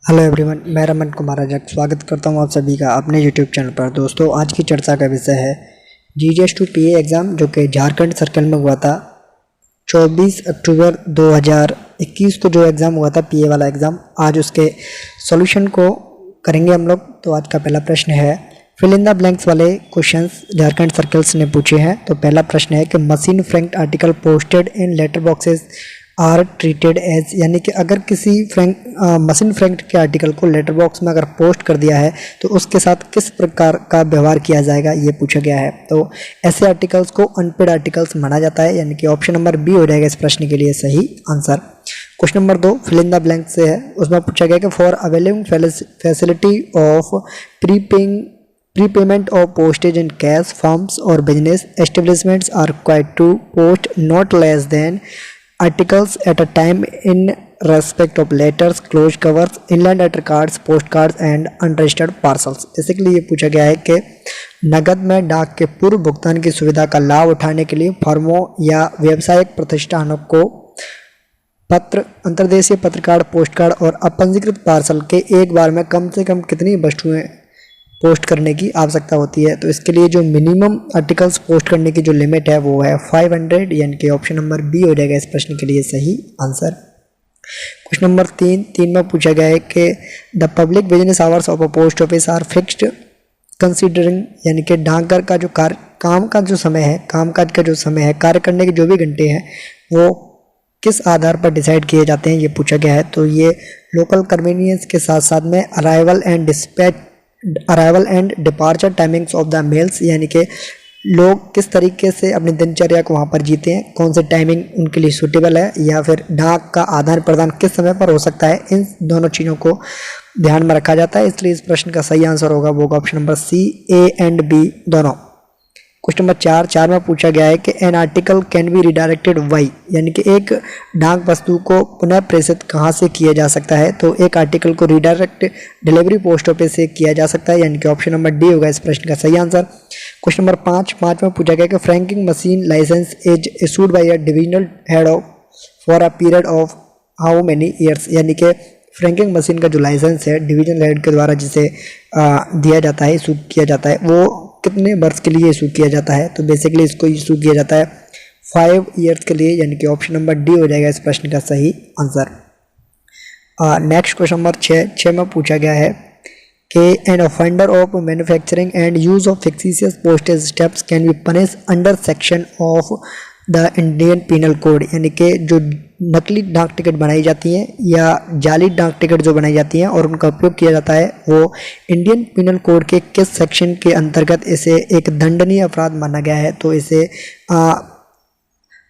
Hello everyone, मैं रमन कुमार रजक स्वागत करता हूं आप सभी का अपने यूट्यूब चैनल पर। दोस्तों, आज की चर्चा का विषय है जीजीएस टू पीए एग्ज़ाम जो कि झारखंड सर्कल में हुआ था 24 अक्टूबर 2021 को। जो एग्ज़ाम हुआ था पीए वाला एग्ज़ाम, आज उसके सॉल्यूशन को करेंगे हम लोग। तो आज का पहला प्रश्न है, फिल इन द ब्लैंक्स वाले क्वेश्चंस झारखंड सर्कल्स ने पूछे हैं। तो पहला प्रश्न है कि machine franked article posted in letter boxes are treated as, यानी कि अगर किसी मशीन फ्रैंक्ड के आर्टिकल को लेटर बॉक्स में अगर पोस्ट कर दिया है तो उसके साथ किस प्रकार का व्यवहार किया जाएगा, ये पूछा गया है। तो ऐसे आर्टिकल्स को अनपेड आर्टिकल्स माना जाता है, यानी कि ऑप्शन नंबर बी हो जाएगा इस प्रश्न के लिए सही answer. Question number 2 fill in the blank से है, उसमें पूछा गया कि for available facility of prepayment of postage in cash firms और business establishments are required to post not less than articles at a time in respect of letters, closed covers, inland letter cards, postcards and unregistered parcels। Basically ये पूछा गया है कि नगद में डाक के पूर्व भुगतान की सुविधा का लाभ उठाने के लिए फर्मों या व्यावसायिक प्रतिष्ठानों को पत्र, अंतर्देशीय पत्रकार्ड, पोस्टकार्ड और अपंजीकृत पार्सल के एक बार में कम से कम कितनी वस्तुएं पोस्ट करने की आवश्यकता होती है। तो इसके लिए जो मिनिमम आर्टिकल्स पोस्ट करने की जो लिमिट है वो है 500, यानी कि ऑप्शन नंबर बी हो जाएगा इस प्रश्न के लिए सही आंसर। क्वेश्चन नंबर 3 में पूछा गया है कि the public business hours of a post office are fixed considering, यानी कि डाकघर का जो कामकाज का जो समय है, कार्य करने के जो भी घंटे हैं वो किस आधार पर डिसाइड किए जाते हैं, ये पूछा गया है। तो ये लोकल कन्वीनियंस के साथ साथ में arrival and departure timings of the mails, यानी कि लोग किस तरीके से अपनी दिनचर्या को वहाँ पर जीते हैं, कौन सी टाइमिंग उनके लिए सूटेबल है, या फिर डाक का आदान प्रदान किस समय पर हो सकता है, इन दोनों चीज़ों को ध्यान में रखा जाता है। इसलिए इस प्रश्न का सही आंसर होगा वो option number C, A and B दोनों। क्वेश्चन नंबर 4 में पूछा गया है कि an article can be redirected by, यानी कि एक डाक वस्तु को पुनः प्रेषित कहाँ से किया जा सकता है। तो एक आर्टिकल को रिडायरेक्ट डिलीवरी पोस्ट ऑफिस से किया जा सकता है, यानी कि ऑप्शन नंबर डी होगा इस प्रश्न का सही आंसर। क्वेश्चन नंबर 5 में पूछा गया कि franking machine licence is issued by a divisional head of for a period of how many years, यानी कि फ्रैंकिंग मशीन का जो लाइसेंस है डिवीजनल हेड के द्वारा जिसे दिया जाता है, इशू किया जाता है, वो कितने वर्ष के लिए इशू किया जाता है। तो बेसिकली इसको इशू किया जाता है 5 ईयर्स के लिए, यानी कि ऑप्शन नंबर डी हो जाएगा इस प्रश्न का सही आंसर। नेक्स्ट क्वेश्चन नंबर 6 में पूछा गया है कि an offender of manufacturing and use of fictitious postage stamps can be punish under section of the Indian penal code, यानी कि जो नकली डाक टिकट बनाई जाती हैं या जाली डाक टिकट जो बनाई जाती हैं और उनका उपयोग किया जाता है, वो इंडियन पीनल कोड के किस सेक्शन के अंतर्गत इसे एक दंडनीय अपराध माना गया है। तो इसे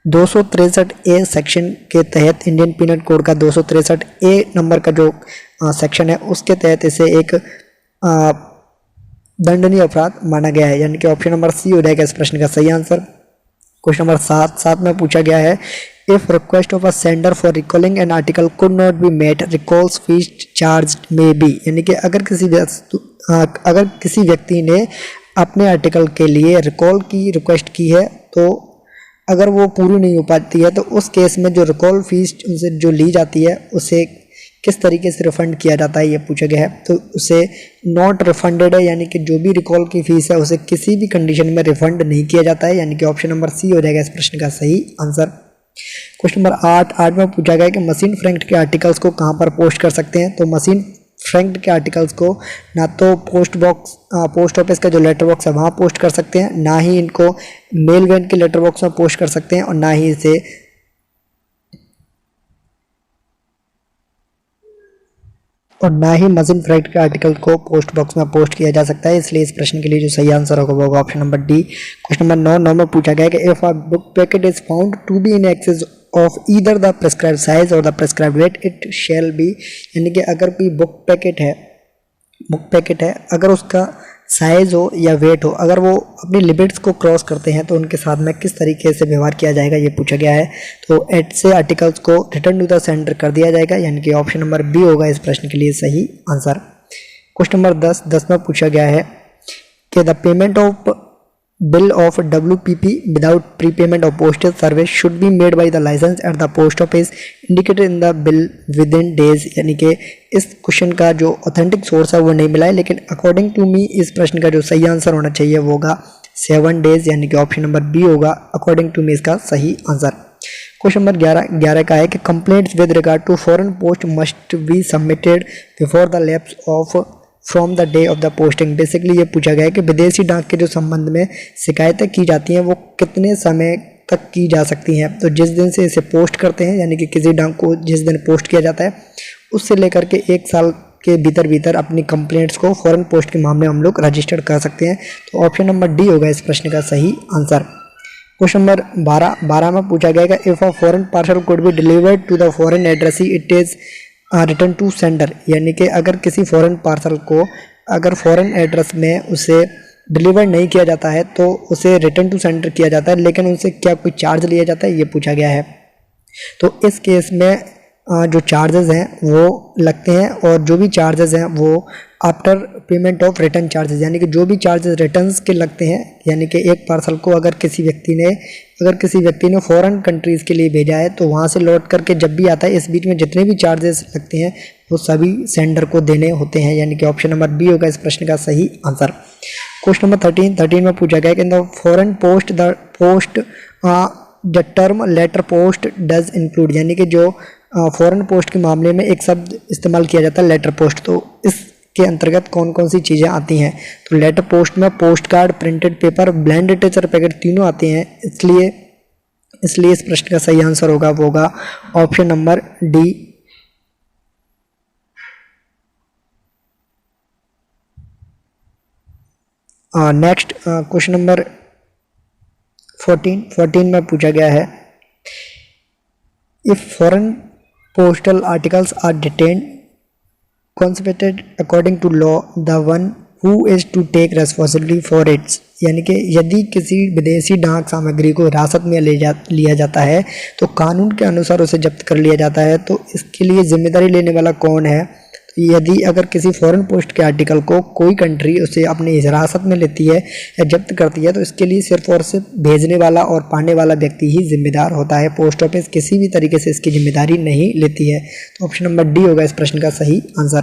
263A सेक्शन के तहत, इंडियन पीनल कोड का 263A नंबर का जो सेक्शन है उसके तहत इसे एक दंडनीय अपराध माना गया है, यानी कि ऑप्शन नंबर सी हो जाएगा इस प्रश्न का सही आंसर। क्वेश्चन नंबर 7 में पूछा गया है if request of a sender for recalling an article could not be met recalls fees charge may be, यानी कि अगर किसी व्यक्ति ने अपने आर्टिकल के लिए रिकॉल की रिक्वेस्ट की है तो अगर वो पूरी नहीं हो पाती है तो उस केस में जो रिकॉल फीस उनसे जो ली जाती है उसे किस तरीके से रिफंड किया जाता है, ये पूछा गया है। तो उसे नॉट रिफंडेड है, यानी कि जो भी रिकॉल की फीस है उसे किसी भी कंडीशन में रिफंड नहीं किया जाता है, यानी कि ऑप्शन नंबर सी हो जाएगा इस प्रश्न का सही आंसर। क्वेश्चन नंबर 8 में पूछा गया कि मशीन फ्रैंक्ड के आर्टिकल्स को कहाँ पर पोस्ट कर सकते हैं। तो मशीन फ्रैंक्ड के आर्टिकल्स को ना तो पोस्ट ऑफिस का जो लेटर बॉक्स है वहाँ पोस्ट कर सकते हैं, ना ही इनको मेल वैन के लेटर बॉक्स में पोस्ट कर सकते हैं, और ना ही मशीन फ्रैंक्ड के आर्टिकल को पोस्ट बॉक्स में पोस्ट किया जा सकता है। इसलिए इस प्रश्न के लिए जो सही आंसर होगा वो होगा option number D. Question number 9 में पूछा गया कि if a book packet is found to be in excess of either the prescribe size और the prescribe weight it shall be, यानी कि अगर कोई बुक पैकेट है अगर उसका साइज हो या वेट हो, अगर वो अपनी लिमिट्स को क्रॉस करते हैं तो उनके साथ में किस तरीके से व्यवहार किया जाएगा, ये पूछा गया है। तो ऐसे आर्टिकल्स को रिटर्न टू द सेंडर कर दिया जाएगा, यानी कि ऑप्शन नंबर बी होगा इस प्रश्न के लिए सही आंसर। क्वेश्चन नंबर 10 में पूछा गया है कि the payment of bill of WPP without prepayment of postage service should be made by the license at the post office indicated in the bill within days। यानी कि इस क्वेश्चन का जो ऑथेंटिक सोर्स है वो नहीं मिला है, लेकिन अकॉर्डिंग टू मी इस प्रश्न का जो सही आंसर होना चाहिए वो होगा 7 डेज, यानी कि ऑप्शन नंबर बी होगा अकॉर्डिंग टू मी इसका सही आंसर। क्वेश्चन नंबर 11 का है कि complaints with regard to foreign post must be submitted before the lapse of from the day of the posting. Basically ये पूछा गया है कि विदेशी डाक के जो संबंध में शिकायतें की जाती हैं वो कितने समय तक की जा सकती हैं। तो जिस दिन से इसे पोस्ट करते हैं, यानी कि किसी डाक को जिस दिन पोस्ट किया जाता है उससे लेकर के 1 साल के भीतर अपनी कंप्लेंट्स को फॉरेन पोस्ट के मामले में हम लोग रजिस्टर्ड कर सकते हैं। तो ऑप्शन नंबर डी होगा इस प्रश्न का सही आंसर। क्वेश्चन नंबर 12 में पूछा गया है if a foreign parcel could be delivered to the foreign address it is return to sender. यानी कि अगर किसी फॉरेन पार्सल को अगर फॉरेन एड्रेस में उसे डिलीवर नहीं किया जाता है तो उसे रिटर्न टू सेंडर किया जाता है, लेकिन उनसे क्या कोई चार्ज लिया जाता है, ये पूछा गया है। तो इस केस में जो चार्जेस हैं वो लगते हैं, और जो भी चार्जेस हैं वो after payment of return charges, यानी कि जो भी चार्जेस रिटर्न्स के लगते हैं, यानी कि एक पार्सल को अगर किसी व्यक्ति ने फॉरेन कंट्रीज़ के लिए भेजा है तो वहाँ से लौट करके जब भी आता है इस बीच में जितने भी चार्जेस लगते हैं वो सभी सेंडर को देने होते हैं, यानी कि ऑप्शन नंबर बी होगा इस प्रश्न का सही आंसर। क्वेश्चन नंबर 13 में पूछा गया कि in the foreign post the term letter post does include, यानी कि जो फॉरेन पोस्ट के मामले में एक शब्द इस्तेमाल किया जाता है लेटर पोस्ट, तो इसके अंतर्गत कौन कौन सी चीज़ें आती हैं। तो लेटर पोस्ट में post card, printed paper, blend literature packet तीनों आते हैं, इसलिए इस प्रश्न का सही आंसर होगा वो होगा option number D. Next question number 14 में पूछा गया है if foreign postal articles are detained confiscated according to law the one who is to take responsibility for it। यानी कि यदि किसी विदेशी डाक सामग्री को हिरासत में लिया जाता है तो कानून के अनुसार उसे जब्त कर लिया जाता है, तो इसके लिए जिम्मेदारी लेने वाला कौन है। तो यदि अगर किसी फॉरेन पोस्ट के आर्टिकल को कोई कंट्री उसे अपनी हिरासत में लेती है या जब्त करती है तो इसके लिए सिर्फ और सिर्फ भेजने वाला और पाने वाला व्यक्ति ही जिम्मेदार होता है। पोस्ट ऑफिस किसी भी तरीके से इसकी जिम्मेदारी नहीं लेती है। तो ऑप्शन नंबर डी होगा इस प्रश्न का सही आंसर।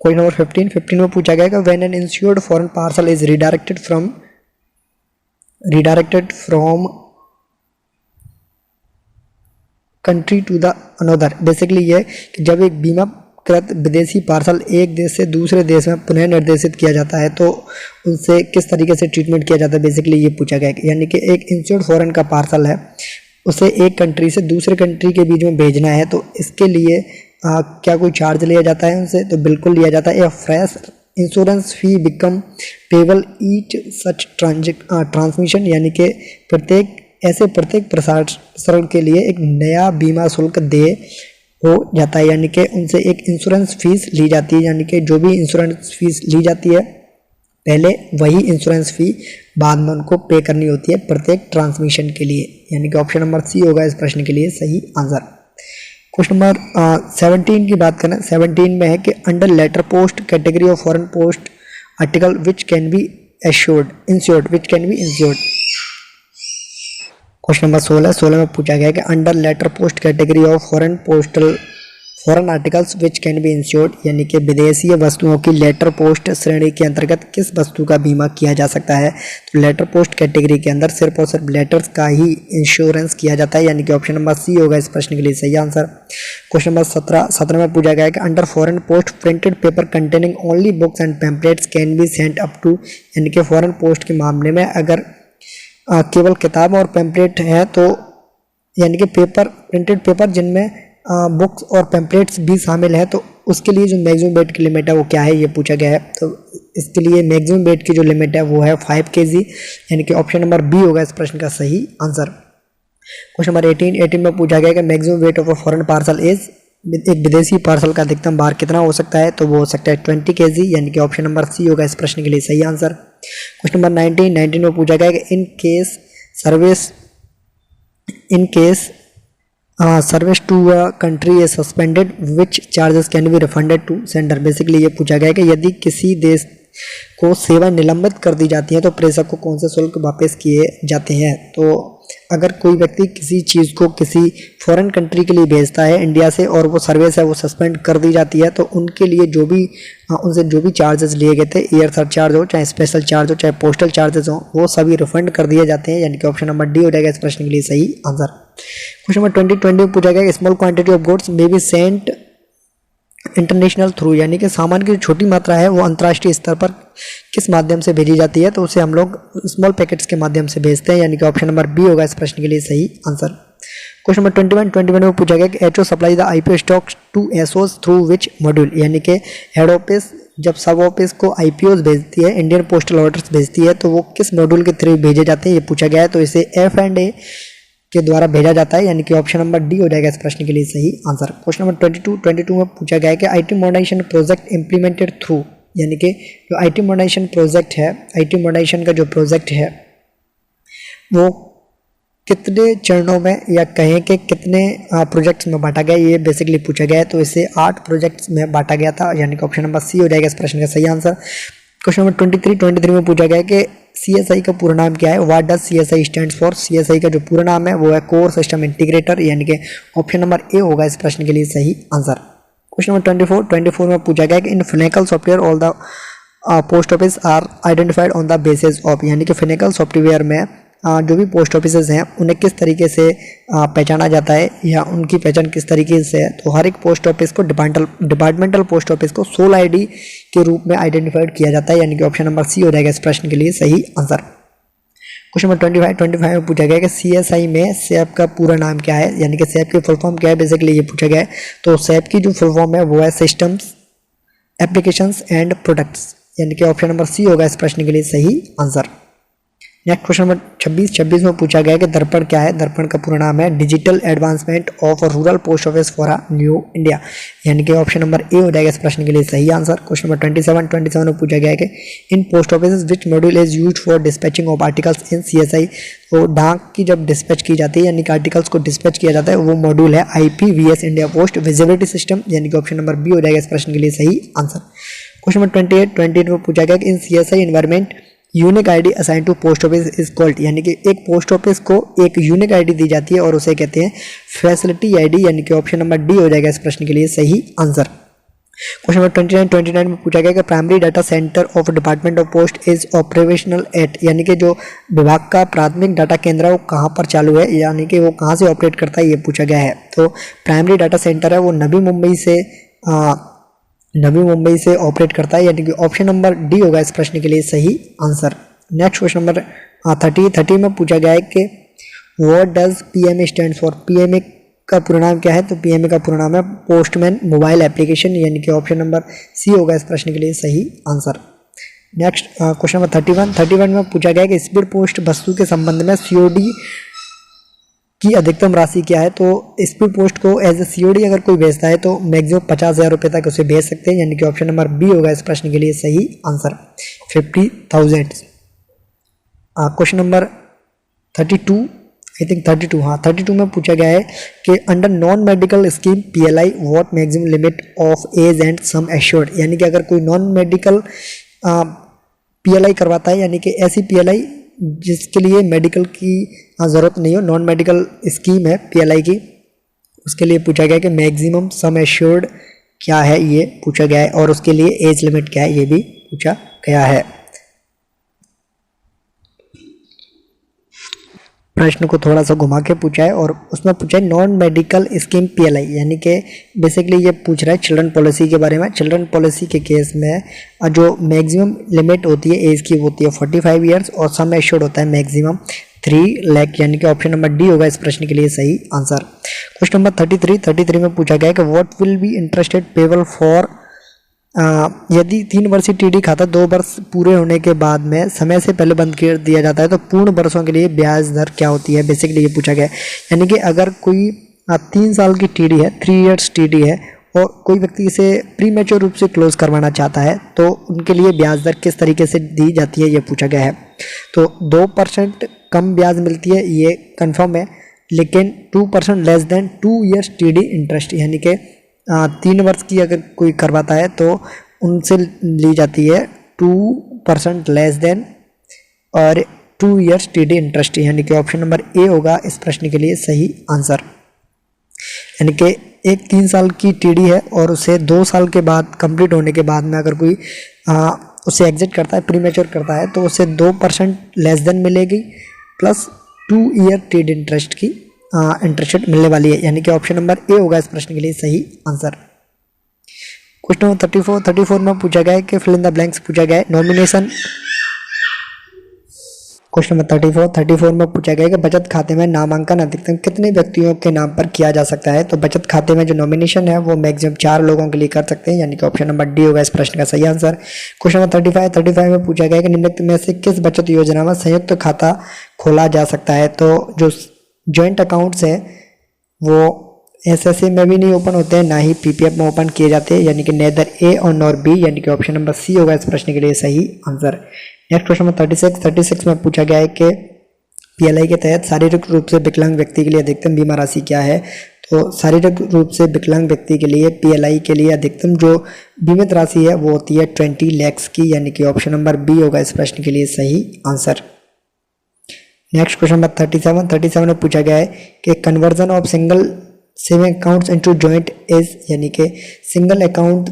क्वेश्चन नंबर 15 में पूछा गया कि when an insured foreign parcel is redirected from country to the another. Basically ये कि जब एक बीमा कृत विदेशी पार्सल एक देश से दूसरे देश में पुनः निर्देशित किया जाता है तो उनसे किस तरीके से ट्रीटमेंट किया जाता है, बेसिकली ये पूछा गया है। यानी कि एक इंश्योर्ड फॉरेन का पार्सल है, उसे एक कंट्री से दूसरे कंट्री के बीच में भेजना है, तो इसके लिए क्या कोई चार्ज लिया जाता है उनसे, तो बिल्कुल लिया जाता है। Fresh insurance fee become payable each such transmission, यानी कि प्रत्येक प्रसारण के लिए एक नया बीमा शुल्क दे हो जाता है, यानी कि उनसे एक इंश्योरेंस फीस ली जाती है। यानी कि जो भी इंश्योरेंस फीस ली जाती है पहले वही इंश्योरेंस फी बाद में उनको पे करनी होती है प्रत्येक ट्रांसमिशन के लिए, यानी कि ऑप्शन नंबर सी होगा इस प्रश्न के लिए सही आंसर। क्वेश्चन नंबर 17 की बात करें, 17 में है कि under letter post category of foreign post article which can be insured. Question number 16 में पूछा गया है कि under letter post category of foreign articles which can be insured, यानी कि विदेशी वस्तुओं की लेटर पोस्ट श्रेणी के अंतर्गत किस वस्तु का बीमा किया जा सकता है। तो लेटर पोस्ट कैटेगरी के अंदर सिर्फ और सिर्फ लेटर्स का ही इंश्योरेंस किया जाता है, यानी कि ऑप्शन नंबर सी होगा इस प्रश्न के लिए सही आंसर। क्वेश्चन नंबर 17 में पूछा गया है कि under foreign post printed paper containing only books and pamphlets can be sent up to, यानी कि फॉरेन पोस्ट के मामले में अगर केवल किताब और पैम्पलेट है तो यानी कि प्रिंटेड पेपर जिनमें बुक्स और पैम्पलेट्स भी शामिल है, तो उसके लिए जो मैक्सिमम वेट की लिमिट है वो क्या है, ये पूछा गया है। तो इसके लिए मैक्सिमम वेट की जो लिमिट है वो है 5 kg, यानी कि ऑप्शन नंबर बी होगा इस प्रश्न का सही आंसर। क्वेश्चन नंबर 18 में पूछा गया कि maximum weight of a foreign parcel is, एक विदेशी पार्सल का अधिकतम भार कितना हो सकता है, तो वो हो सकता है 20 kg, यानी कि ऑप्शन नंबर सी होगा इस प्रश्न के लिए सही आंसर। क्वेश्चन नंबर 19 में पूछा गया कि in case service to a country is suspended which charges can be refunded to sender. Basically ये पूछा गया है कि यदि किसी देश को सेवा निलंबित कर दी जाती है तो प्रेषक को कौन से शुल्क वापस किए जाते हैं? तो अगर कोई व्यक्ति किसी चीज़ को किसी फॉरेन कंट्री के लिए भेजता है इंडिया से और वो सर्विस है वो सस्पेंड कर दी जाती है तो उनके लिए जो भी उनसे जो भी चार्जेस लिए गए थे, एयर सरचार्ज हो, चाहे स्पेशल चार्ज हो, चाहे पोस्टल चार्जेस हो, वो सभी रिफंड कर दिए जाते हैं, यानी कि ऑप्शन नंबर डी हो जाएगा इस प्रश्न के लिए सही आंसर। क्वेश्चन नंबर 2020 में पूछा गया small quantity of goods may be sent international through, यानी कि सामान की जो छोटी मात्रा है वो अंतर्राष्ट्रीय स्तर पर किस माध्यम से भेजी जाती है? तो उसे हम लोग स्मॉल पैकेट्स के माध्यम से भेजते हैं, यानी कि ऑप्शन नंबर बी होगा इस प्रश्न के लिए सही आंसर। क्वेश्चन नंबर 21 में पूछा गया कि HO supply the IPO stocks to SOs through which module, यानी कि हेड ऑफिस जब सब ऑफिस को आईपीओ भेजती है, इंडियन पोस्टल ऑर्डर्स भेजती है, तो वो किस मॉड्यूल के थ्रू भेजे जाते हैं ये पूछा गया है। तो इसे F&A के द्वारा भेजा जाता है, यानी कि ऑप्शन नंबर डी हो जाएगा इस प्रश्न के लिए सही आंसर। क्वेश्चन नंबर 22 में पूछा गया है कि IT modernisation project implemented through, यानी कि जो आईटी मॉडर्नाइजेशन प्रोजेक्ट है, आईटी मॉडर्नाइजेशन का जो प्रोजेक्ट है वो कितने चरणों में या कहें कि कितने प्रोजेक्ट्स में बांटा गया, ये बेसिकली पूछा गया है। तो इसे 8 प्रोजेक्ट्स में बांटा गया था, यानी कि ऑप्शन नंबर सी हो जाएगा इस प्रश्न का सही आंसर। क्वेश्चन नंबर 23 में पूछा गया है कि CSI का पूरा नाम क्या है? What does CSI stands for? CSI का जो पूरा नाम है वो है कोर सिस्टम इंटीग्रेटर, यानी कि ऑप्शन नंबर ए होगा इस प्रश्न के लिए सही आंसर। क्वेश्चन नंबर 24 में पूछा गया कि in Finacle software all the post office are identified on the basis of, यानी कि फिनेकल सॉफ्टवेयर में जो भी पोस्ट ऑफिसेज हैं उन्हें किस तरीके से पहचाना जाता है या उनकी पहचान किस तरीके से है? तो हर एक पोस्ट ऑफिस को डिपार्टमेंटल पोस्ट ऑफिस को सोल आईडी के रूप में आइडेंटिफाइड किया जाता है, यानी कि ऑप्शन नंबर सी हो जाएगा इस प्रश्न के लिए सही आंसर। क्वेश्चन नंबर 25 में पूछा गया कि CSI में सैप का पूरा नाम क्या है, यानी कि सैप की फुल फॉर्म क्या है, बेसिकली ये पूछा गया है। तो सैप की जो फुल फॉर्म है वो है सिस्टम्स एप्लीकेशंस एंड प्रोडक्ट्स, यानी कि ऑप्शन नंबर सी होगा इस प्रश्न के लिए सही आंसर। नेक्स्ट क्वेश्चन नंबर 26 में पूछा गया कि दर्पण क्या है? दर्पण का पूरा नाम है digital advancement of rural post office for a new India, यानी कि ऑप्शन नंबर ए हो जाएगा इस प्रश्न के लिए सही आंसर। क्वेश्चन नंबर 27 में पूछा गया है कि in post office which module is used for dispatching of articles in CSI, तो डाक की जब डिस्पैच की जाती है यानी कि आर्टिकल्स को डिस्पैच किया जाता है वो मॉड्यूल है IPVS India post visibility system, यानी कि ऑप्शन नंबर बी हो जाएगा इस प्रश्न के लिए सही आंसर। क्वेश्चन नंबर 28 में पूछा गया कि in CSI environment unique ID assign to post office is called, यानी कि एक पोस्ट ऑफिस को एक यूनिक आईडी दी जाती है और उसे कहते हैं फैसिलिटी आईडी, यानी कि ऑप्शन नंबर डी हो जाएगा इस प्रश्न के लिए सही आंसर। क्वेश्चन नंबर 29 में पूछा गया कि primary data centre of department of post is operational at, यानी कि जो विभाग का प्राथमिक डाटा केंद्र है वो कहाँ पर चालू है, यानी कि वो कहाँ से ऑपरेट करता है ये पूछा गया है। तो प्राइमरी डाटा सेंटर है वो नवी मुंबई से ऑपरेट करता है, यानी कि ऑप्शन नंबर डी होगा इस प्रश्न के लिए सही आंसर। नेक्स्ट क्वेश्चन नंबर 30 में पूछा गया है कि what does PMA stand for? PMA का पूरा नाम क्या है? तो PMA का पूरा नाम है पोस्टमैन मोबाइल एप्लीकेशन, यानी कि ऑप्शन नंबर सी होगा इस प्रश्न के लिए सही आंसर। नेक्स्ट क्वेश्चन नंबर 31 में पूछा गया कि स्पीड पोस्ट वस्तु के संबंध में COD की अधिकतम राशि क्या है? तो स्पीड पोस्ट को एज ए COD अगर कोई भेजता है तो मैक्सिमम 50,000 रुपये तक उसे भेज सकते हैं, यानी कि ऑप्शन नंबर बी होगा इस प्रश्न के लिए सही आंसर 50,000। क्वेश्चन नंबर 32 में पूछा गया है कि under non medical scheme PLI what maximum limit of age and sum assured, यानी कि अगर कोई नॉन मेडिकल PLI करवाता है, यानी कि ऐसी PLI जिसके लिए मेडिकल की ज़रूरत नहीं हो, नॉन मेडिकल स्कीम है PLI की, उसके लिए पूछा गया कि मैक्सिमम सम एश्योर्ड क्या है ये पूछा गया है और उसके लिए एज लिमिट क्या है ये भी पूछा गया है। प्रश्न को थोड़ा सा घुमा के पूछा है और उसमें पूछा है नॉन मेडिकल स्कीम PLI, यानी कि बेसिकली ये पूछ रहा है चिल्ड्रन पॉलिसी के बारे में। चिल्ड्रन पॉलिसी के केस में जो मैक्सिमम लिमिट होती है एज की होती है 45 ईयर्स और सम एश्योर्ड होता है मैक्सिमम 3 लाख, यानी कि ऑप्शन नंबर डी होगा इस प्रश्न के लिए सही आंसर। क्वेश्चन नंबर 33 में पूछा गया है कि what will be interested payable for, यदि 3 वर्षीय TD खाता 2 वर्ष पूरे होने के बाद में समय से पहले बंद कर दिया जाता है तो पूर्ण वर्षों के लिए ब्याज दर क्या होती है, बेसिकली ये पूछा गया है। यानी कि अगर कोई 3 साल की TD है, 3 ईयर्स TD है और कोई व्यक्ति इसे प्री मैच्योर रूप से क्लोज करवाना चाहता है तो उनके लिए ब्याज दर किस तरीके से दी जाती है ये पूछा गया है। तो 2% कम ब्याज मिलती है ये कन्फर्म है, लेकिन 2% less than 2 years TD interest, यानी कि 3 वर्ष की अगर कोई करवाता है तो उनसे ली जाती है 2% लेस देन और 2 ईयर्स TD इंटरेस्ट, यानी कि ऑप्शन नंबर ए होगा इस प्रश्न के लिए सही आंसर। यानी कि एक 3 साल की TD है और उसे 2 साल के बाद कंप्लीट होने के बाद में अगर कोई उसे एग्जिट करता है, प्रीमेच्योर करता है, तो उसे 2% लेस देन मिलेगी प्लस 2 ईयर TD इंटरेस्ट की इंटरेस्ट मिलने वाली है, यानी कि ऑप्शन नंबर ए होगा इस प्रश्न के लिए सही आंसर। क्वेश्चन नंबर 34 में पूछा गया है कि फिल इन द ब्लैंक्स पूछा गया है नॉमिनेशन। क्वेश्चन नंबर 34 में पूछा गया है कि बचत खाते में नामांकन अधिकतम कितने व्यक्तियों के नाम पर किया जा सकता है। तो बचत खाते में जो नॉमिनेशन है वो मैक्सिमम 4 लोगों के लिए कर सकते हैं, यानी कि ऑप्शन नंबर डी होगा इस प्रश्न का सही आंसर। क्वेश्चन नंबर 35 में पूछा गया है कि निम्नलिखित में से किस बचत योजना में संयुक्त खाता खोला जा सकता है। तो जो जॉइंट अकाउंट्स है वो SSA में भी नहीं ओपन होते हैं, ना ही PPF में ओपन किए जाते हैं, यानी कि नेदर ए और नॉर बी, यानी कि ऑप्शन नंबर सी होगा इस प्रश्न के लिए सही आंसर। नेक्स्ट क्वेश्चन नंबर 36 में पूछा गया है कि PLI के तहत शारीरिक रूप से विकलांग व्यक्ति के लिए अधिकतम बीमा राशि क्या है। तो शारीरिक रूप से विकलांग व्यक्ति के लिए PLI के लिए अधिकतम जो बीमित राशि है वो होती है 20 लाख की, यानी कि ऑप्शन नंबर बी होगा इस प्रश्न के लिए सही आंसर। नेक्स्ट क्वेश्चन नंबर 37 में पूछा गया है कि conversion of single saving accounts into joint age, यानी कि सिंगल अकाउंट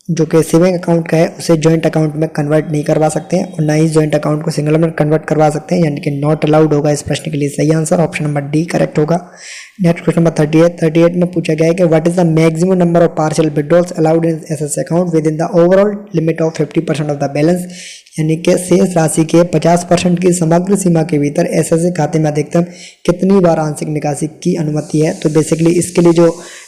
जो कि सेविंग अकाउंट का है उसे जॉइंट अकाउंट में कन्वर्ट नहीं करवा सकते हैं और ना ही जॉइंट अकाउंट को सिंगल में कन्वर्ट करवा सकते हैं, यानी कि नॉट अलाउड होगा इस प्रश्न के लिए सही answer. Option number D correct होगा। नेक्स्ट क्वेश्चन नंबर 38 में पूछा गया है कि what is the maximum number of partial withdrawals allowed in SS account with in the overall limit of 50% of the balance, यानी कि शेष राशि के 50% की समग्र सीमा के भीतर एसएसए खाते में अधिकतम कितनी बार आंशिक निकासी की अनुमति है। तो बेसिकली इसके लिए जो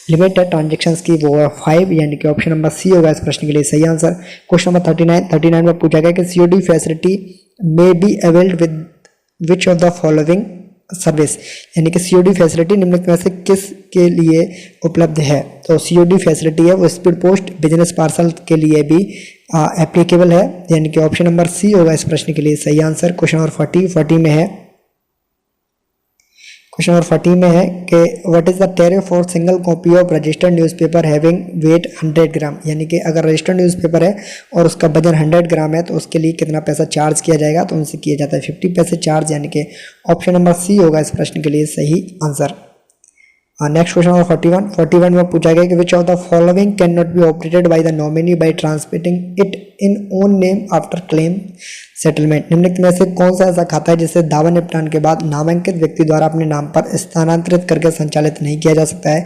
लिमिट है ट्रांजेक्शन्स की वो है 5, यानी कि ऑप्शन नंबर सी होगा इस प्रश्न के लिए सही आंसर। क्वेश्चन नंबर 39 में पूछा गया कि COD facility may be availed with which of the following service, यानी कि COD फैसिलिटी निम्नलिखित में से किस के लिए उपलब्ध है। तो COD फैसिलिटी है वो स्पीड पोस्ट बिजनेस पार्सल के लिए भी एप्लीकेबल है, यानी कि ऑप्शन नंबर सी होगा इस प्रश्न के लिए सही आंसर। क्वेश्चन नंबर 40 में है कि what is the tariff for single copy of registered newspaper having wait 100 ग्राम, यानी कि अगर रजिस्टर्ड न्यूज़पेपर है और उसका वजन 100 ग्राम है तो उसके लिए कितना पैसा चार्ज किया जाएगा। तो उनसे किया जाता है 50 पैसे चार्ज, यानी कि ऑप्शन नंबर सी होगा इस प्रश्न के लिए सही आंसर। नेक्स्ट क्वेश्चन नंबर 41 में पूछा गया कि which of the following can not be operated by the nominee by transmitting it in own name after claim settlement. निम्नलिखित में से कौन सा ऐसा खाता है जिसे दावा निपटान के बाद नामांकित व्यक्ति द्वारा अपने नाम पर स्थानांतरित करके संचालित नहीं किया जा सकता है। तो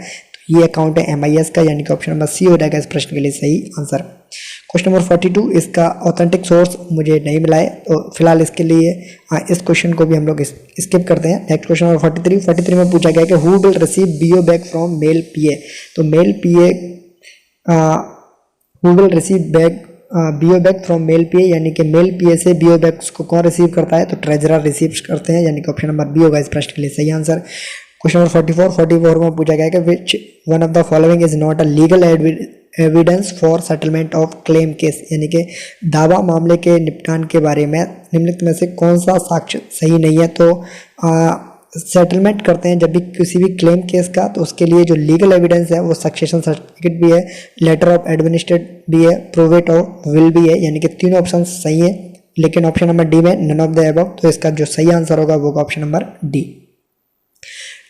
ये अकाउंट है MIS का, यानी कि ऑप्शन नंबर सी हो जाएगा इस प्रश्न के लिए सही आंसर। क्वेश्चन नंबर 42 इसका ऑथेंटिक सोर्स मुझे नहीं मिला है, तो फिलहाल इसके लिए इस क्वेश्चन को भी हम लोग स्किप करते हैं। नेक्स्ट क्वेश्चन नंबर 43 में पूछा गया कि who will receive BO bag from mail PA। तो mail PA who will receive bag BO bag from mail PA, यानी कि मेल PA से BO बैक को कौन रिसीव करता है। तो ट्रेजरर रिसीव करते हैं, यानी कि ऑप्शन नंबर बी होगा इस प्रश्न के लिए सही आंसर। क्वेश्चन नंबर 44 में पूछा गया कि which one of the following is not a legal evidence for settlement of claim case, यानी कि दावा मामले के निपटान के बारे में निम्नलिखित में से कौन सा साक्ष्य सही नहीं है। तो सेटलमेंट करते हैं जब भी किसी भी क्लेम केस का, तो उसके लिए जो लीगल एविडेंस है वो सक्सेशन सर्टिफिकेट भी है, लेटर ऑफ एडमिनिस्ट्रेट भी है, प्रोवेट ऑफ विल भी है, यानी कि तीनों ऑप्शन सही है। लेकिन ऑप्शन नंबर डी में नन ऑफ द अबव, तो इसका जो सही आंसर होगा वो option number D.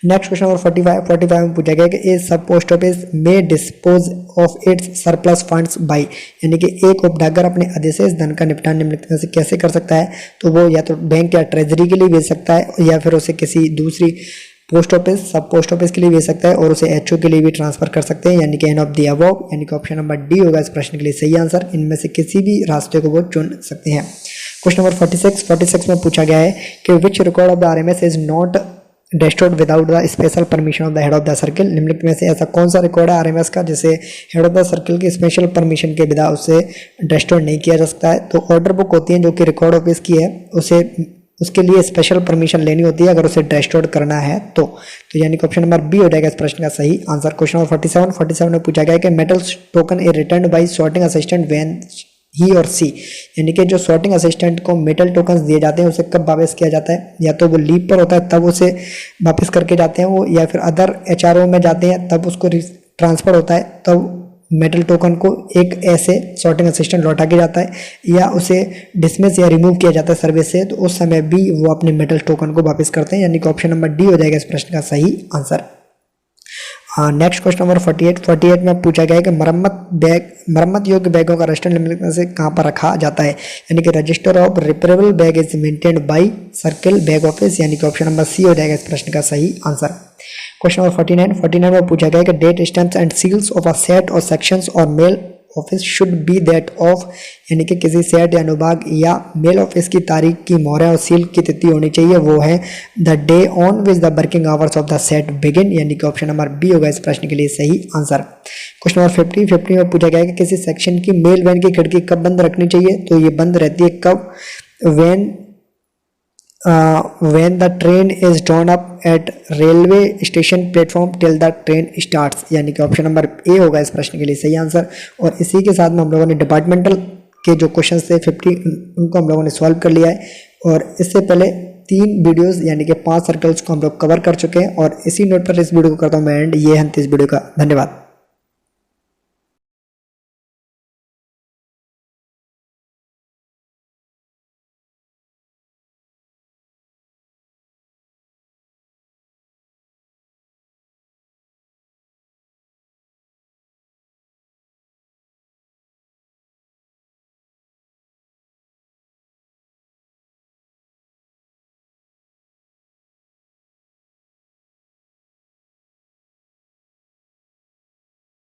Next question number 45 में पूछा गया कि ए सब पोस्ट ऑफिस में dispose of its surplus funds by, यानी कि एक उपडाकघर अपने अधिशेष धन का निपटान निम्नलिखित में से कैसे कर सकता है। तो वो या तो बैंक या ट्रेजरी के लिए भेज सकता है या फिर उसे किसी दूसरी पोस्ट ऑफिस सब पोस्ट ऑफिस के लिए भेज सकता है और उसे HO के लिए भी ट्रांसफर कर सकते हैं, यानी कि एन ऑफ द अबव, यानी कि ऑप्शन नंबर डी होगा इस प्रश्न के लिए सही आंसर। इनमें से किसी भी रास्ते को वो चुन सकते हैं। क्वेश्चन नंबर 46 में पूछा गया है कि which record of the RMS is not destroyed without the special permission of the head of the circle। निम्नलिखित में से ऐसा कौन सा रिकॉर्ड है RMS का जिसे हेड ऑफ द सर्कल की स्पेशल परमिशन के बिना उसे डिस्ट्रॉय नहीं किया जा सकता है। तो ऑर्डर बुक होती है जो कि रिकॉर्ड ऑफिस की है, उसे उसके लिए स्पेशल परमिशन लेनी होती है अगर उसे डिस्ट्रॉय करना है तो यानी कि ऑप्शन नंबर बी हो जाएगा इस प्रश्न का सही आंसर। क्वेश्चन नंबर 47 में पूछा गया कि metal token is return by sorting assistant when he और सी, यानी कि जो सॉर्टिंग असिस्टेंट को मेटल टोकन्स दिए जाते हैं उसे कब वापस किया जाता है। या तो वो लीव पर होता है तब उसे वापस करके जाते हैं वो, या फिर अदर HRO में जाते हैं तब उसको ट्रांसफर होता है तब मेटल टोकन को एक ऐसे सॉर्टिंग असिस्टेंट लौटा के जाता है या उसे डिसमिस या रिमूव किया जाता है सर्विस से, तो उस समय भी वो अपने मेटल टोकन को वापस करते हैं, यानी कि ऑप्शन नंबर डी हो जाएगा इस प्रश्न का सही आंसर। नेक्स्ट क्वेश्चन नंबर 48 में पूछा गया है कि मरम्मत योग्य बैगों का रजिस्टर निम्नलिखित में से कहाँ पर रखा जाता है, यानी कि register of repairable bag is maintained by circle bag office, यानी कि ऑप्शन नंबर सी हो जाएगा इस प्रश्न का सही आंसर। क्वेश्चन नंबर 49 में पूछा गया है कि date stamps and seals of a set or sections or mail office should be that of, यानी कि किसी सेट या अनुभाग या मेल ऑफिस की तारीख की मोहर और सील की तिथि होनी चाहिए, वो है the day on which the working hours of the set begin, यानी कि ऑप्शन नंबर बी होगा इस प्रश्न के लिए सही आंसर। क्वेश्चन नंबर 50 में पूछा गया है कि किसी सेक्शन की मेल वैन की खिड़की कब बंद रखनी चाहिए, तो ये बंद रहती है कब, when the train is drawn up at railway station platform till the train starts, यानी कि ऑप्शन नंबर ए होगा इस प्रश्न के लिए सही आंसर। और इसी के साथ में हम लोगों ने डिपार्टमेंटल के जो क्वेश्चंस थे 50 उनको हम लोगों ने सॉल्व कर लिया है, और इससे पहले 3 वीडियोस यानी कि 5 सर्कल्स को हम लोग कवर कर चुके हैं। और इसी नोट पर इस वीडियो को करता हूँ मैं एंड। ये है इस वीडियो का, धन्यवाद।